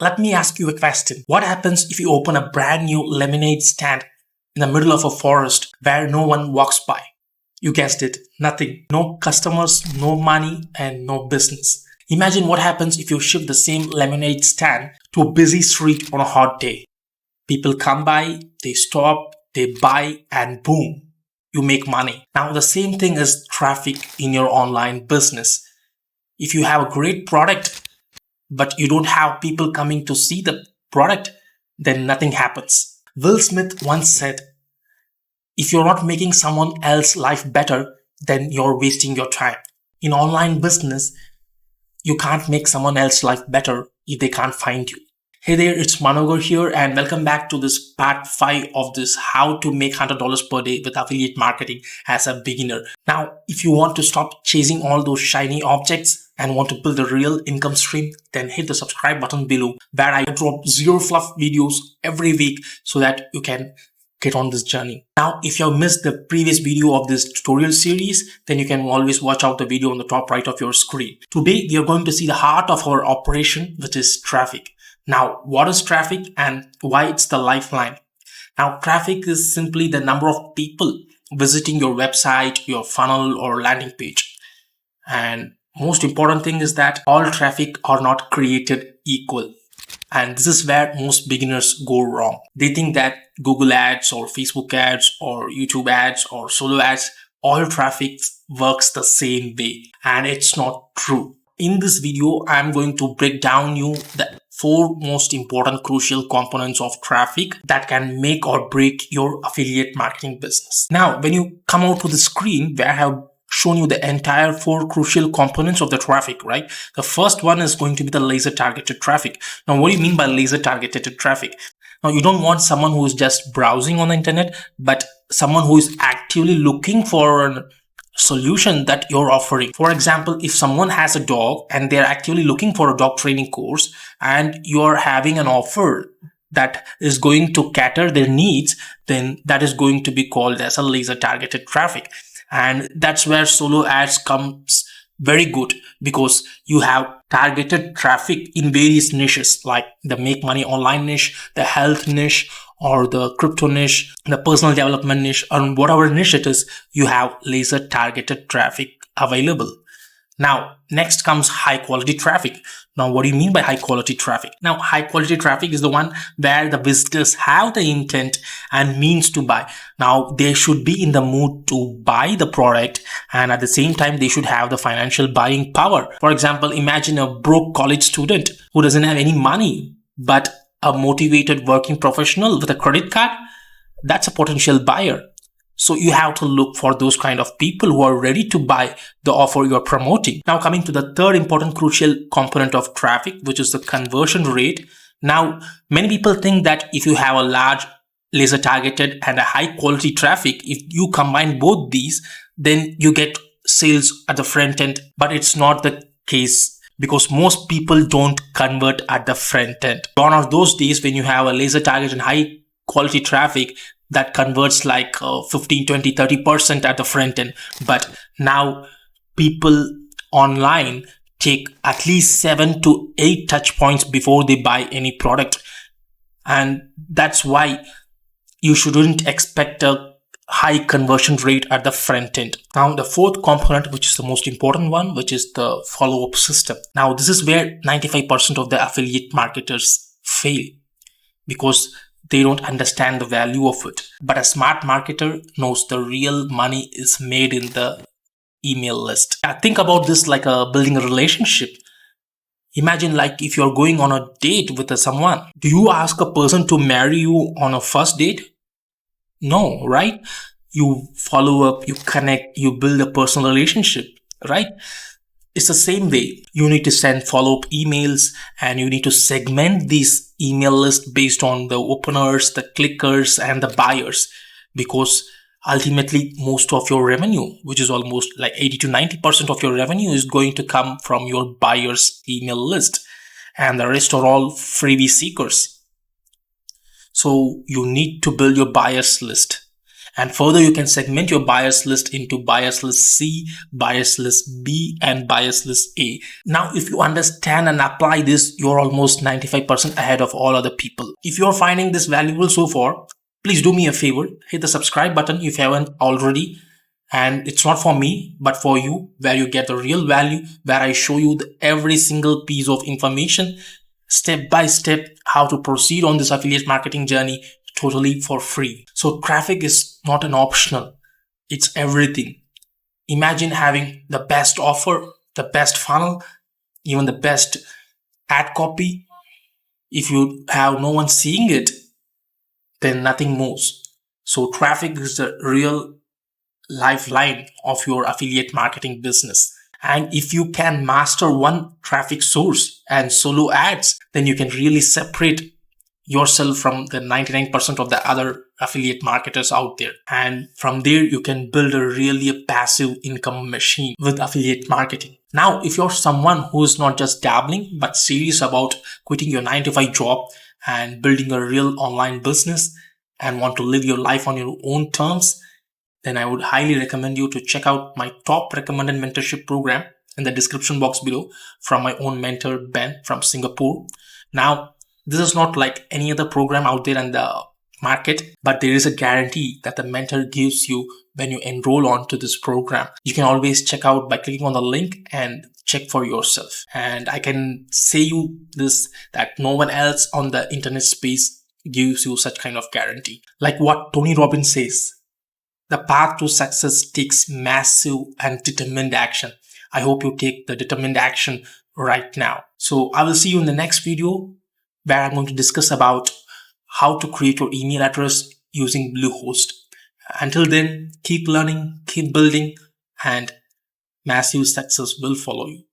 Let me ask you a question. What happens if you open a brand new lemonade stand in the middle of a forest where no one walks by? You guessed it, nothing. No customers, no money, and no business. Imagine what happens if you shift the same lemonade stand to a busy street on a hot day. People come by, they stop, they buy, and boom, you make money. Now, the same thing is traffic in your online business. If you have a great product, but you don't have people coming to see the product, then nothing happens. Will Smith once said, if you're not making someone else's life better, then you're wasting your time. In online business, you can't make someone else's life better if they can't find you. Hey there, it's Manogar here and welcome back to this part 5 of this how to make $100 per day with affiliate marketing as a beginner. Now, if you want to stop chasing all those shiny objects and want to build a real income stream, then hit the subscribe button below where I drop zero fluff videos every week so that you can get on this journey. Now, if you have missed the previous video of this tutorial series, then you can always watch out the video on the top right of your screen. Today, we are going to see the heart of our operation, which is traffic. Now, what is traffic and why it's the lifeline? Now, traffic is simply the number of people visiting your website, your funnel or landing page. And most important thing is that all traffic are not created equal. And this is where most beginners go wrong. They think that Google ads or Facebook ads or YouTube ads or solo ads, all traffic works the same way. And it's not true. In this video, I'm going to break down you the 4 most important crucial components of traffic that can make or break your affiliate marketing business. Now, when you come out to the screen where I have shown you the entire 4 crucial components of the traffic, right? The first one is going to be the laser targeted traffic. Now, what do you mean by laser targeted traffic? Now, you don't want someone who is just browsing on the internet, but someone who is actively looking for a solution that you're offering. For example, if someone has a dog and they're actively looking for a dog training course and you're having an offer that is going to cater their needs, then that is going to be called as a laser targeted traffic. And that's where solo ads comes very good because you have targeted traffic in various niches like the make money online niche, the health niche, or the crypto niche, the personal development niche, or whatever niche it is, you have laser targeted traffic available. Now, next comes high quality traffic. Now, what do you mean by high quality traffic? Now, high quality traffic is the one where the visitors have the intent and means to buy. Now, they should be in the mood to buy the product and at the same time, they should have the financial buying power. For example, imagine a broke college student who doesn't have any money, but a motivated working professional with a credit card. That's a potential buyer. So you have to look for those kind of people who are ready to buy the offer you're promoting. Now coming to the third important crucial component of traffic, which is the conversion rate. Now, many people think that if you have a large laser targeted and a high quality traffic, if you combine both these, then you get sales at the front end, but it's not the case because most people don't convert at the front end. Gone are those days when you have a laser target and high quality traffic that converts like 15, 20, 30% at the front end. But now people online take at least 7 to 8 touch points before they buy any product. And that's why you shouldn't expect a high conversion rate at the front end. Now, the fourth component, which is the most important one, which is the follow-up system. Now, this is where 95% of the affiliate marketers fail because they don't understand the value of it. But a smart marketer knows the real money is made in the email list. Think about this like building a relationship. Imagine like if you're going on a date with someone. Do you ask a person to marry you on a first date? No, right? You follow up, you connect, you build a personal relationship, right? It's the same way. You need to send follow-up emails and you need to segment these email lists based on the openers, the clickers, and the buyers because ultimately most of your revenue, which is almost like 80 to 90% of your revenue is going to come from your buyers' email list and the rest are all freebie seekers. So you need to build your buyers list. And further, you can segment your buyers list into buyers list C, buyers list B, and buyers list A. Now, if you understand and apply this, you're almost 95% ahead of all other people. If you're finding this valuable so far, please do me a favor, hit the subscribe button if you haven't already. And it's not for me, but for you, where you get the real value, where I show you every single piece of information, step by step, how to proceed on this affiliate marketing journey totally for free. So traffic is not an optional, it's everything. Imagine having the best offer, the best funnel, even the best ad copy. If you have no one seeing it, then nothing moves. So traffic is the real lifeline of your affiliate marketing business. And if you can master one traffic source and solo ads, then you can really separate yourself from the 99% of the other affiliate marketers out there. And from there, you can build a passive income machine with affiliate marketing. Now, if you're someone who is not just dabbling, but serious about quitting your 9-to-5 job and building a real online business and want to live your life on your own terms, then I would highly recommend you to check out my top recommended mentorship program in the description box below from my own mentor, Ben from Singapore. Now, this is not like any other program out there in the market, but there is a guarantee that the mentor gives you when you enroll onto this program. You can always check out by clicking on the link and check for yourself. And I can say you this, that no one else on the internet space gives you such kind of guarantee. Like what Tony Robbins says, the path to success takes massive and determined action. I hope you take the determined action right now. So I will see you in the next video where I'm going to discuss about how to create your email address using Bluehost. Until then, keep learning, keep building, and massive success will follow you.